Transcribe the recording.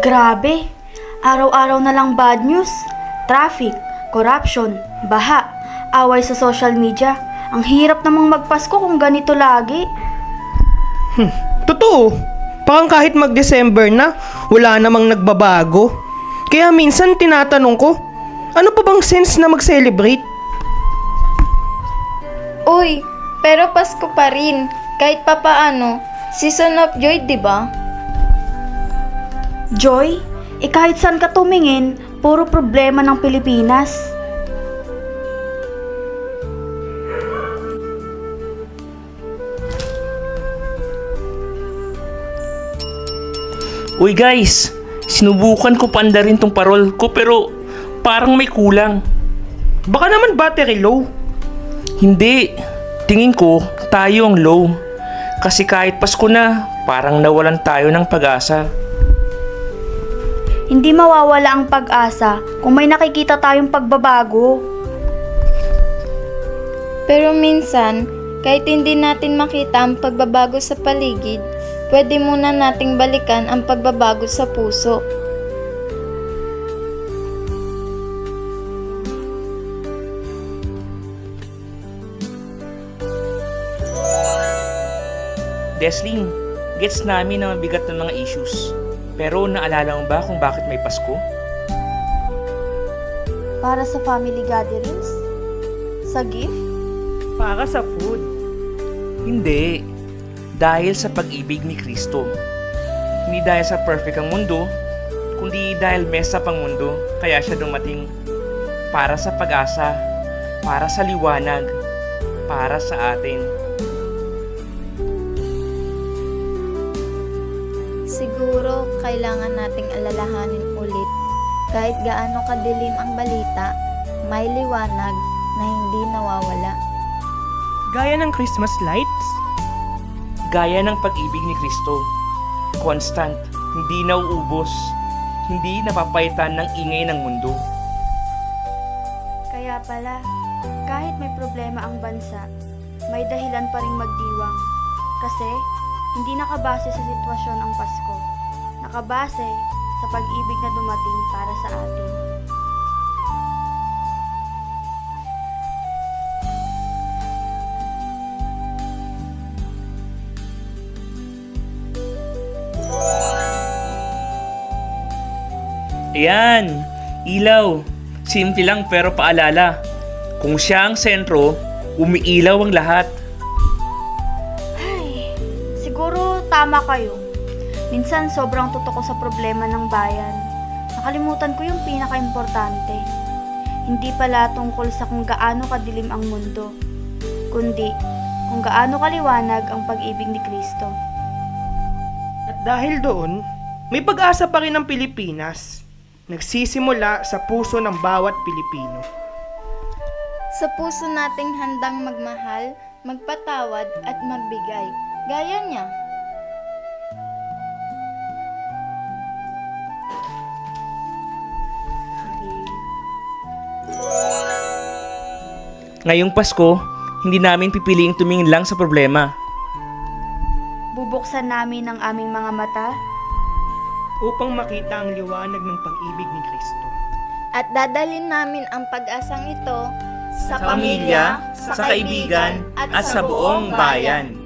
Grabe, araw-araw na lang bad news. Traffic, corruption, baha, away sa social media. Ang hirap namang magpasko kung ganito lagi. Totoo. Parang kahit mag-December na, wala namang nagbabago. Kaya minsan tinatanong ko, ano pa bang sense na mag-celebrate? Uy, pero Pasko pa rin. Kahit papaano, season of joy, di ba? Joy, kahit saan ka tumingin, puro problema ng Pilipinas. Uy guys, sinubukan ko paandarin tong parol ko pero parang may kulang. Baka naman battery low. Hindi, tingin ko tayo ang low. Kasi kahit Pasko na, parang nawalan tayo ng pag-asa. Hindi mawawala ang pag-asa kung may nakikita tayong pagbabago. Pero minsan, kahit hindi natin makita ang pagbabago sa paligid, pwede muna nating balikan ang pagbabago sa puso. Desling, gets namin na mabigat ng mga issues. Pero naalala mo ba kung bakit may Pasko? Para sa family gatherings? Sa gift? Para sa food. Hindi. Dahil sa pag-ibig ni Kristo. Hindi dahil sa perfect ang mundo, kundi dahil mess up ang mundo, kaya siya dumating. Para sa pag-asa, para sa liwanag, para sa atin. Siguro kailangan nating alalahanin ulit. Kahit gaano kadilim ang balita, may liwanag na hindi nawawala. Gaya ng Christmas lights. Gaya ng pag-ibig ni Kristo. Constant, hindi nauubos, hindi napapaitan ng ingay ng mundo. Kaya pala, kahit may problema ang bansa, may dahilan pa rin magdiwang. Kasi, hindi nakabase sa sitwasyon ang Pasko. Nakabase sa pag-ibig na dumating para sa atin. Ayan, ilaw. Simple lang pero paalala. Kung siya ang sentro, umiilaw ang lahat. Ay, siguro tama kayo. Minsan sobrang totoo sa problema ng bayan. Nakalimutan ko yung pinaka-importante. Hindi pala tungkol sa kung gaano kadilim ang mundo, kundi kung gaano kaliwanag ang pag-ibig ni Kristo. At dahil doon, may pag-asa pa rin ang Pilipinas. Nagsisimula sa puso ng bawat Pilipino. Sa puso nating handang magmahal, magpatawad at magbigay. Gaya niya. Ngayong Pasko, hindi namin pipiliing tumingin lang sa problema. Bubuksan namin ang aming mga mata Upang makita ang liwanag ng pag-ibig ni Kristo. At dadalhin namin ang pag-asang ito sa Sa pamilya, sa kaibigan, at sa buong bayan.